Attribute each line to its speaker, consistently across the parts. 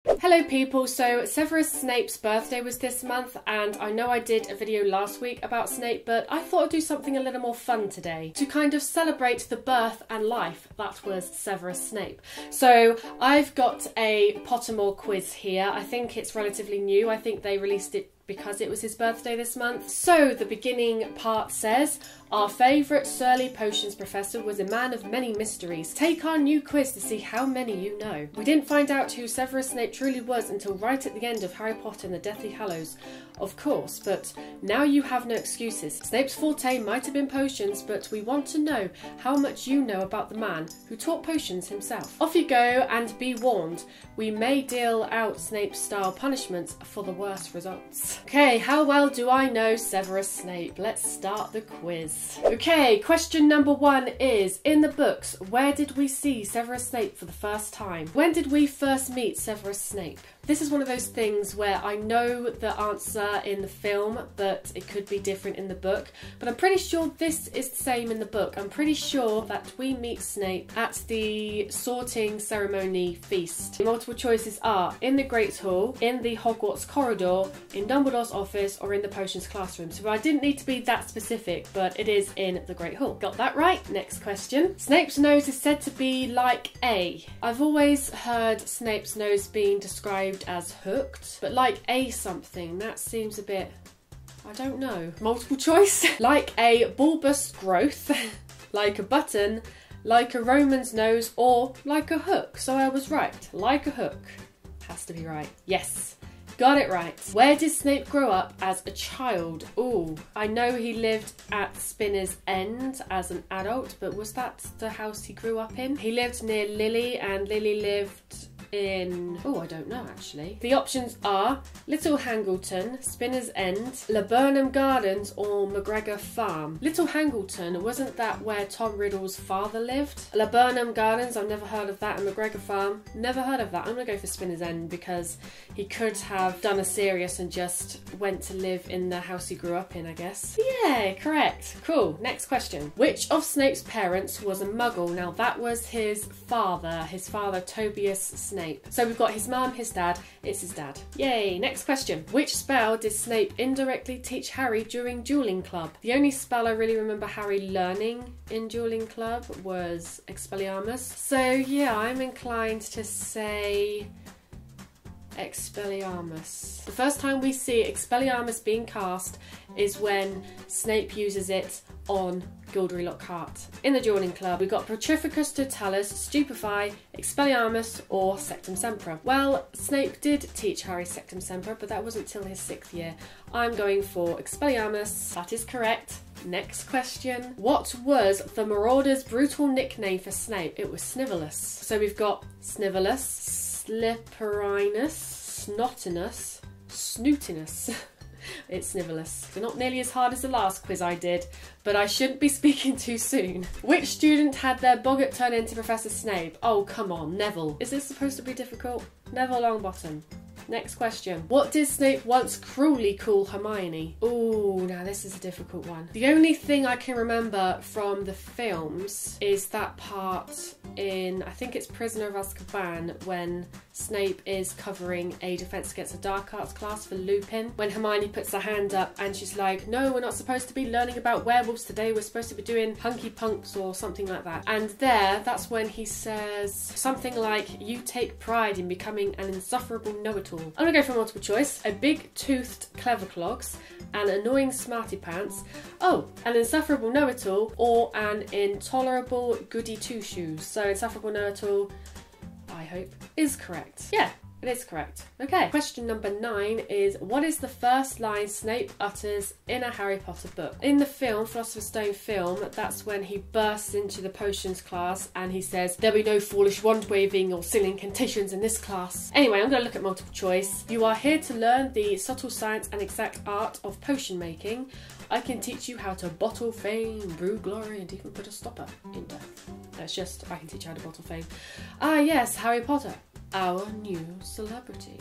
Speaker 1: Hello people, so Severus Snape's birthday was this month and I know I did a video last week about Snape, but I thought I'd do something a little more fun today to kind of celebrate the birth and life that was Severus Snape. So I've got a Pottermore Quiz here. I think it's relatively new. I think they released it because it was his birthday this month. So the beginning part says, our favourite Surly Potions professor was a man of many mysteries. Take our new quiz to see how many you know. We didn't find out who Severus Snape truly was until right at the end of Harry Potter and the Deathly Hallows, of course, but now you have no excuses. Snape's forte might have been potions, but we want to know how much you know about the man who taught potions himself. Off you go, and be warned, we may deal out Snape-style punishments for the worst results. Okay, how well do I know Severus Snape? Let's start the quiz. Okay, question number 1 is, in the books, where did we see Severus Snape for the first time? When did we first meet Severus Snape? This is one of those things where I know the answer in the film, but it could be different in the book. But I'm pretty sure this is the same in the book. I'm pretty sure that we meet Snape at the sorting ceremony feast. The multiple choices are in the Great Hall, in the Hogwarts corridor, in Dumbledore's office, or in the potions classroom. So I didn't need to be that specific, but it is in the Great Hall. Got that right. Next question. Snape's nose is said to be like A. I've always heard Snape's nose being described as hooked, but like a something, that seems a bit, I don't know. Multiple choice. Like a bulbous growth, like a button, like a Roman's nose, or like a hook. So I was right. Like a hook. Has to be right. Yes. Got it right. Where did Snape grow up as a child? Ooh, I know he lived at Spinner's End as an adult, but was that the house he grew up in? He lived near Lily, and Lily lived in... oh, I don't know actually. The options are Little Hangleton, Spinner's End, Laburnum Gardens, or McGregor Farm. Little Hangleton, wasn't that where Tom Riddle's father lived? Laburnum Gardens, I've never heard of that, and McGregor Farm, never heard of that. I'm gonna go for Spinner's End because he could have done a serious and just went to live in the house he grew up in, I guess. Yeah, correct. Cool. Next question. Which of Snape's parents was a Muggle? Now that was his father Tobias Snape. So we've got his mum, his dad, it's his dad. Yay, next question. Which spell did Snape indirectly teach Harry during Dueling Club? The only spell I really remember Harry learning in Dueling Club was Expelliarmus. So yeah, I'm inclined to say Expelliarmus. The first time we see Expelliarmus being cast is when Snape uses it on Gilderoy Lockhart. In the Dueling Club, we got Petrificus Totalis, Stupefy, Expelliarmus, or Sectum Sempra. Well, Snape did teach Harry Sectum Sempra, but that wasn't till his 6th year. I'm going for Expelliarmus. That is correct. Next question. What was the Marauders' brutal nickname for Snape? It was Snivelus. So we've got Snivelus, Slipperinus, Snotinus, Snootinus. It's Snivelus. They're not nearly as hard as the last quiz I did, but I shouldn't be speaking too soon. Which student had their boggart turn into Professor Snape? Oh, come on, Neville. Is this supposed to be difficult? Neville Longbottom. Next question. What did Snape once cruelly call Hermione? Ooh, now this is a difficult one. The only thing I can remember from the films is that part in, I think it's Prisoner of Azkaban, when Snape is covering a Defense Against the Dark Arts class for Lupin. When Hermione puts her hand up and she's like, no, we're not supposed to be learning about werewolves today, we're supposed to be doing hunky punks or something like that. And that's when he says something like, you take pride in becoming an insufferable know-it-all. I'm gonna go for multiple choice. A big-toothed cleverclogs, an annoying smarty pants, oh, an insufferable know-it-all, or an intolerable goody two-shoes. So insufferable know-it-all, I hope, is correct. Yeah, it is correct. Okay, question number 9 is, what is the first line Snape utters in a Harry Potter book? In the film, Philosopher's Stone film, that's when he bursts into the potions class and he says, there'll be no foolish wand-waving or silly incantations in this class. Anyway, I'm going to look at multiple choice. You are here to learn the subtle science and exact art of potion making. I can teach you how to bottle fame, brew glory, and even put a stopper in death. That's just, I can teach you how to bottle fame. Ah yes, Harry Potter, our new celebrity.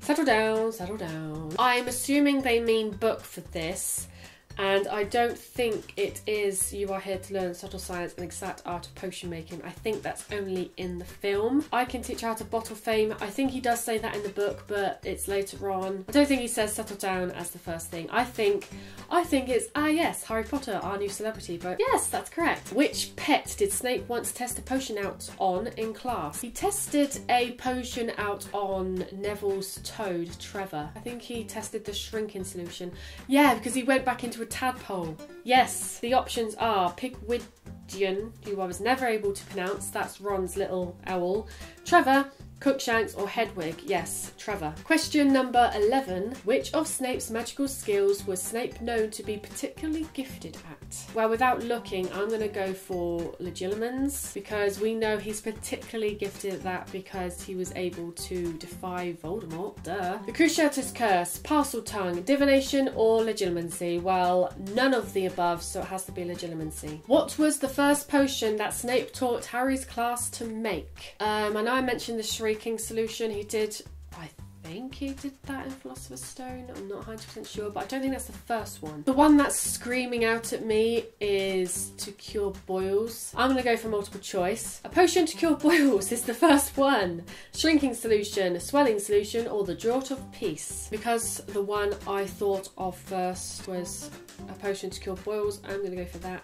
Speaker 1: Settle down, settle down. I'm assuming they mean book for this, And I don't think it is you are here to learn subtle science and exact art of potion making. I think that's only in the film. I can teach you how to bottle fame. I think he does say that in the book, but it's later on. I don't think he says settle down as the first thing. I think it's, yes, Harry Potter, our new celebrity, but yes, that's correct. Which pet did Snape once test a potion out on in class? He tested a potion out on Neville's toad, Trevor. I think he tested the shrinking solution. Yeah, because he went back into a tadpole. Yes, the options are Pigwidgeon, who I was never able to pronounce, that's Ron's little owl, Trevor, Cookshanks or Hedwig? Yes, Trevor. Question number 11. Which of Snape's magical skills was Snape known to be particularly gifted at? Well, without looking, I'm going to go for Legilimens, because we know he's particularly gifted at that because he was able to defy Voldemort. Duh. The Cruciatus Curse, Parcel Tongue, Divination or Legilimency? Well, none of the above, so it has to be Legilimency. What was the first potion that Snape taught Harry's class to make? I know I mentioned the Shrieking solution. He did, I think he did that in Philosopher's Stone. I'm not 100% sure, but I don't think that's the first one. The one that's screaming out at me is to cure boils. I'm going to go for multiple choice. A potion to cure boils is the first one. Shrinking solution, swelling solution, or the Draught of Peace. Because the one I thought of first was a potion to cure boils, I'm going to go for that.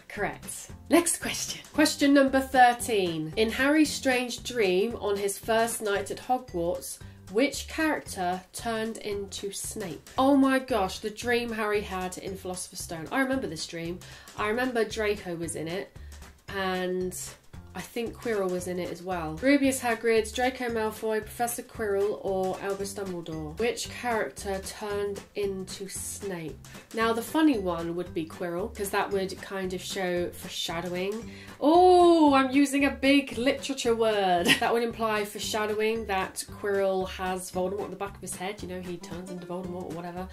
Speaker 1: Correct. Next question. Question number 13. In Harry's strange dream on his first night at Hogwarts, which character turned into Snape? Oh my gosh, the dream Harry had in Philosopher's Stone. I remember this dream. I remember Draco was in it, and I think Quirrell was in it as well. Rubeus Hagrid, Draco Malfoy, Professor Quirrell, or Albus Dumbledore? Which character turned into Snape? Now, the funny one would be Quirrell, because that would kind of show foreshadowing. Oh, I'm using a big literature word. That would imply foreshadowing that Quirrell has Voldemort at the back of his head. You know, he turns into Voldemort or whatever.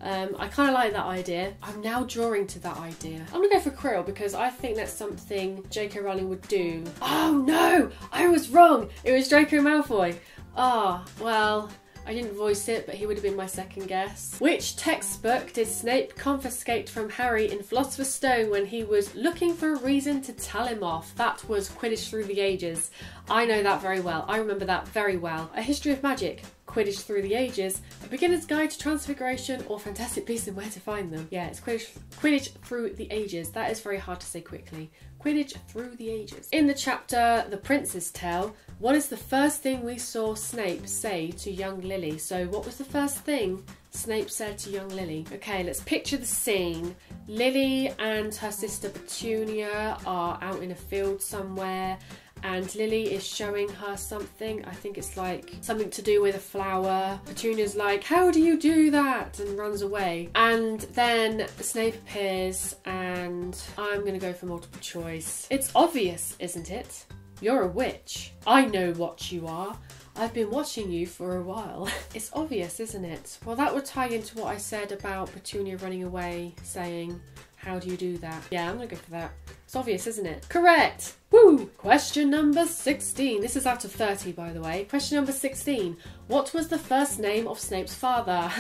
Speaker 1: I kind of like that idea. I'm now drawing to that idea. I'm gonna go for Quirrell because I think that's something J.K. Rowling would do. Oh no, I was wrong. It was Draco Malfoy. Ah, well, I didn't voice it, but he would have been my second guess. Which textbook did Snape confiscate from Harry in Philosopher's Stone when he was looking for a reason to tell him off? That was Quidditch Through the Ages. I know that very well. I remember that very well. A History of Magic, Quidditch Through the Ages, A Beginner's Guide to Transfiguration, or Fantastic Beasts and Where to Find Them. Yeah, it's Quidditch Through the Ages. That is very hard to say quickly. Quidditch Through the Ages. In the chapter The Prince's Tale, what is the first thing we saw Snape say to young Lily? So what was the first thing Snape said to young Lily? Okay, let's picture the scene. Lily and her sister Petunia are out in a field somewhere, and Lily is showing her something. I think it's like something to do with a flower. Petunia's like, how do you do that? And runs away. And then Snape appears, and I'm gonna go for multiple choice. It's obvious, isn't it? You're a witch. I know what you are. I've been watching you for a while. It's obvious, isn't it? Well, that would tie into what I said about Petunia running away, saying, how do you do that? Yeah, I'm gonna go for that. It's obvious, isn't it? Correct! Woo! Question number 16. This is out of 30, by the way. Question number 16. What was the first name of Snape's father?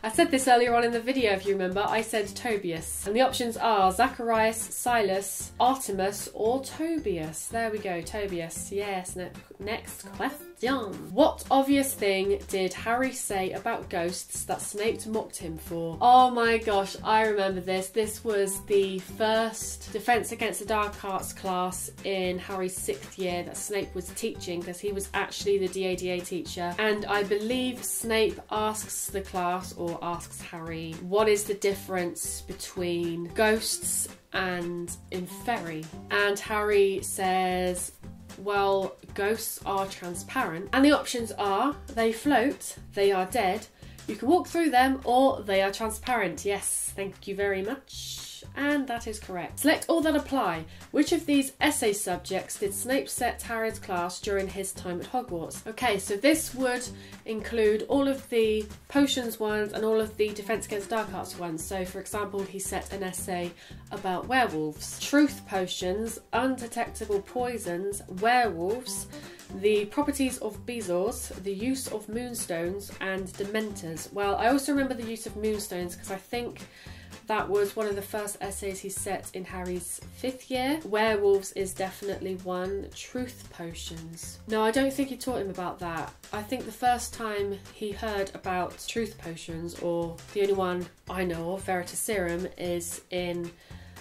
Speaker 1: I said this earlier on in the video, if you remember. I said Tobias. And the options are Zacharias, Silas, Artemis, or Tobias. There we go, Tobias. Yes, next question. What obvious thing did Harry say about ghosts that Snape mocked him for? Oh my gosh, I remember this. This was the first Defense Against the Dark Arts class in Harry's 6th year that Snape was teaching, because he was actually the DADA teacher. And I believe Snape asks the class, or asks Harry, what is the difference between ghosts and inferi? And Harry says, well, ghosts are transparent, and the options are they float, they are dead, you can walk through them, or they are transparent. Yes, thank you very much. And that is correct. Select all that apply. Which of these essay subjects did Snape set Harry's class during his time at Hogwarts? Okay, so this would include all of the potions ones and all of the Defense Against Dark Arts ones. So for example, he set an essay about werewolves, truth potions, undetectable poisons, werewolves, the properties of bezoars, the use of moonstones, and dementors. Well, I also remember the use of moonstones because I think that was one of the first essays he set in Harry's 5th year. Werewolves is definitely one. Truth potions. No, I don't think he taught him about that. I think the first time he heard about truth potions, or the only one I know of, Veritaserum, is in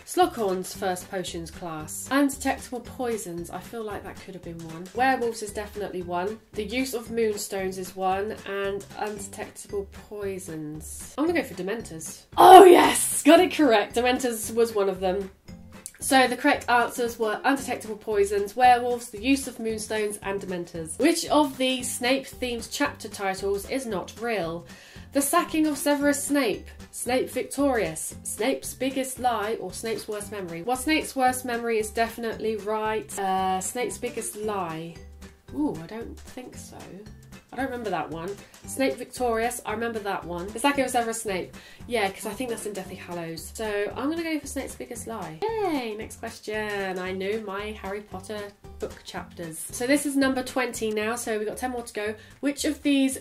Speaker 1: Slughorn's first potions class. Undetectable poisons, I feel like that could have been one. Werewolves is definitely one. The use of moonstones is one. And undetectable poisons. I'm gonna go for dementors. Oh yes! Got it correct. Dementors was one of them. So the correct answers were undetectable poisons, werewolves, the use of moonstones, and dementors. Which of these Snape-themed chapter titles is not real? The Sacking of Severus Snape, Snape Victorious, Snape's Biggest Lie, or Snape's Worst Memory. Well, Snape's Worst Memory is definitely right. Snape's Biggest Lie. Ooh, I don't think so. I don't remember that one. Snape Victorious, I remember that one. The Sacking of Severus Snape. Yeah, because I think that's in Deathly Hallows. So I'm going to go for Snape's Biggest Lie. Yay, next question. I know my Harry Potter book chapters. So this is number 20 now, so we've got 10 more to go. Which of these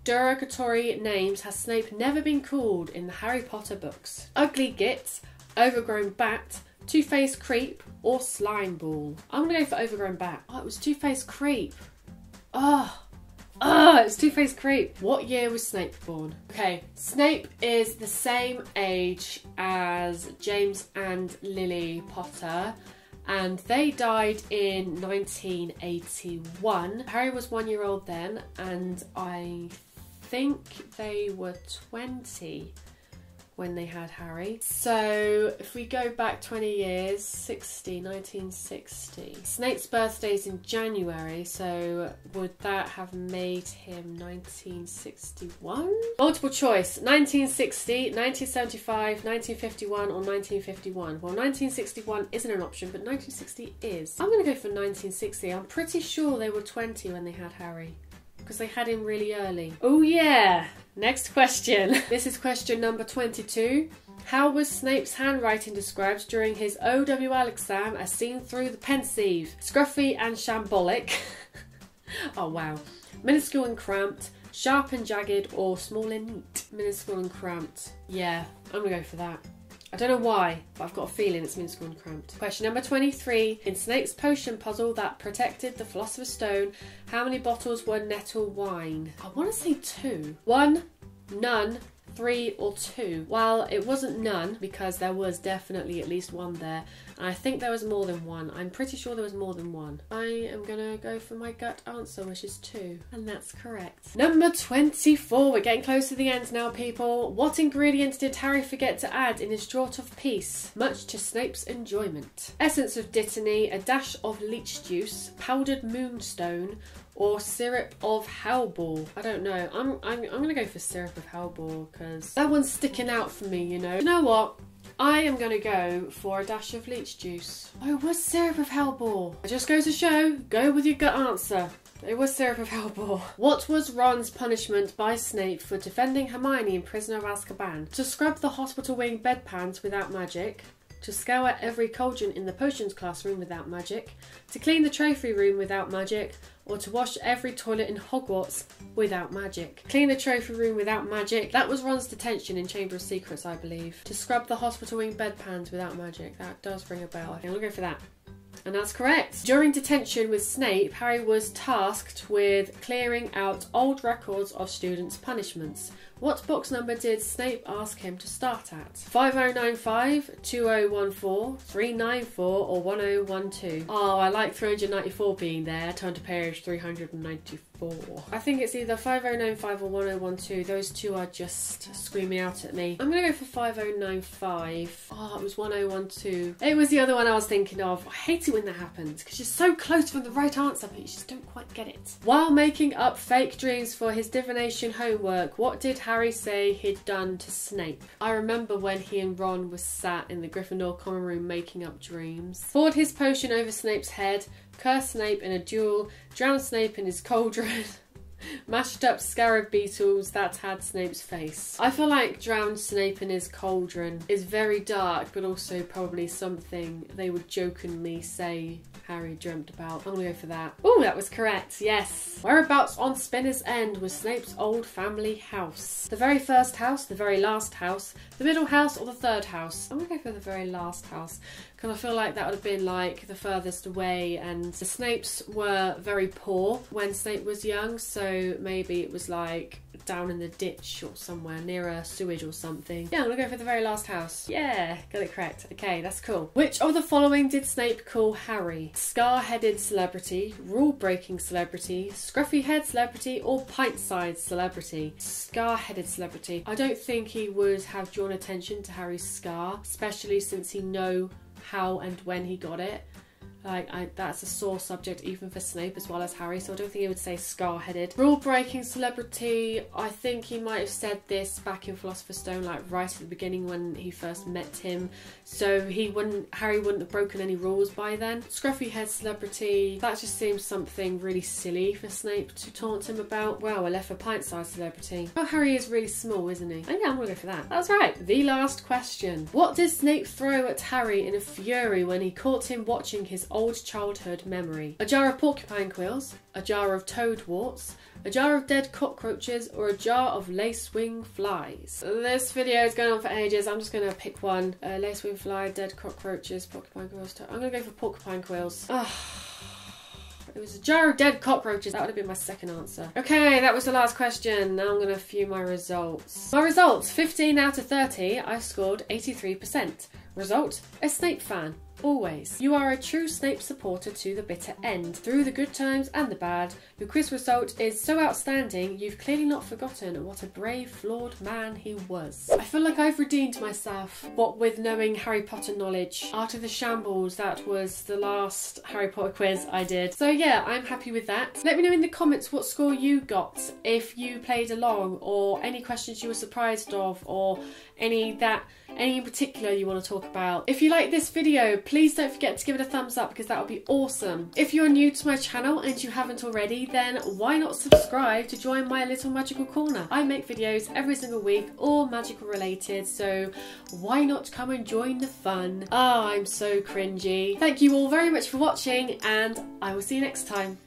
Speaker 1: derogatory names has Snape never been called in the Harry Potter books? Ugly Git, Overgrown Bat, Two-Faced Creep, or Slime Ball? I'm going to go for Overgrown Bat. Oh, it was Two-Faced Creep. It's Two-Faced Creep. What year was Snape born? Okay, Snape is the same age as James and Lily Potter, and they died in 1981. Harry was 1 year old then, and I think they were 20 when they had Harry. So if we go back 20 years, 1960. Snape's birthday's in January, so would that have made him 1961? Multiple choice, 1960, 1975, 1951 or 1951. Well, 1961 isn't an option, but 1960 is. I'm gonna go for 1960. I'm pretty sure they were 20 when they had Harry, because they had him really early. Oh yeah! Next question. This is question number 22. How was Snape's handwriting described during his O.W.L exam as seen through the Pensieve? Scruffy and shambolic. Oh wow. Minuscule and cramped, sharp and jagged, or small and neat? Minuscule and cramped. Yeah, I'm gonna go for that. I don't know why, but I've got a feeling it's minuscule and cramped. Question number 23. In Snape's potion puzzle that protected the Philosopher's Stone, how many bottles were nettle wine? I want to say 2. 1, none, 3 or 2. Well, it wasn't none because there was definitely at least 1 there. And I think there was more than 1. I'm pretty sure there was more than 1. I am gonna go for my gut answer, which is 2. And that's correct. Number 24. We're getting close to the end now, people. What ingredient did Harry forget to add in his Draught of Peace, much to Snape's enjoyment? Essence of dittany, a dash of leech juice, powdered moonstone, or syrup of hellebore? I don't know. I'm gonna go for syrup of hellebore because that one's sticking out for me, you know. You know what? I am going to go for a dash of leech juice. Oh, it was syrup of hellebore. It just goes to show, go with your gut answer. It was syrup of hellebore. What was Ron's punishment by Snape for defending Hermione in Prisoner of Azkaban? To scrub the hospital wing bedpans without magic, to scour every cauldron in the potions classroom without magic, to clean the trophy room without magic, or to wash every toilet in Hogwarts without magic. Clean the trophy room without magic. That was Ron's detention in Chamber of Secrets, I believe. To scrub the hospital wing bedpans without magic. That does ring a bell. I think I'll go for that. And that's correct. During detention with Snape, Harry was tasked with clearing out old records of students' punishments. What box number did Snape ask him to start at? 5095, 2014, 394 or 1012? Oh, I like 394 being there. Turn to page 394. I think it's either 5095 or 1012. Those two are just screaming out at me. I'm going to go for 5095. Oh, it was 1012. It was the other one I was thinking of. I hate it when that happens because you're so close from the right answer but you just don't quite get it. While making up fake dreams for his divination homework, what did Harry say he'd done to Snape? I remember when he and Ron was sat in the Gryffindor common room making up dreams. Poured his potion over Snape's head, cursed Snape in a duel, drowned Snape in his cauldron, mashed up scarab beetles that had Snape's face. I feel like drowned Snape in his cauldron is very dark, but also probably something they would jokingly say Harry dreamt about. I'm gonna go for that. Oh, that was correct. Yes. Whereabouts on Spinner's End was Snape's old family house? The very first house, the very last house, the middle house, or the third house? I'm gonna go for the very last house because I feel like that would have been like the furthest away, and the Snapes were very poor when Snape was young, so maybe it was like down in the ditch or somewhere near a sewage or something. Yeah, I'm gonna go for the very last house. Yeah, got it correct. Okay, that's cool. Which of the following did Snape call Harry? Scar-headed celebrity, rule-breaking celebrity, scruffy-head celebrity, or pint-sized celebrity? Scar-headed celebrity. I don't think he would have drawn attention to Harry's scar, especially since he know how and when he got it. Like, that's a sore subject even for Snape as well as Harry, so I don't think he would say scar-headed. Rule-breaking celebrity, I think he might have said this back in Philosopher's Stone, like right at the beginning when he first met him, so Harry wouldn't have broken any rules by then. Scruffy-head celebrity, that just seems something really silly for Snape to taunt him about. Well, I left for pint-sized celebrity. Oh, Harry is really small, isn't he? Oh yeah, I'm gonna go for that. That's right. The last question. What did Snape throw at Harry in a fury when he caught him watching his old childhood memory? A jar of porcupine quills, a jar of toadwarts, a jar of dead cockroaches, or a jar of lacewing flies? This video is going on for ages. I'm just going to pick one. Lacewing fly, dead cockroaches, porcupine quills. I'm going to go for porcupine quills. It was a jar of dead cockroaches. That would have been my second answer. Okay, that was the last question. Now I'm going to view my results. My results, 15 out of 30. I scored 83%. Result, a Snape fan. Always. You are a true Snape supporter to the bitter end. Through the good times and the bad, your quiz result is so outstanding, you've clearly not forgotten what a brave, flawed man he was. I feel like I've redeemed myself, what with knowing Harry Potter knowledge. Art of the Shambles, that was the last Harry Potter quiz I did. So yeah, I'm happy with that. Let me know in the comments what score you got, if you played along, or any questions you were surprised of, or any in particular you want to talk about. If you like this video, please don't forget to give it a thumbs up because that would be awesome. If you're new to my channel and you haven't already, then why not subscribe to join my little magical corner? I make videos every single week, all magical related, so why not come and join the fun? Oh, I'm so cringy. Thank you all very much for watching, and I will see you next time.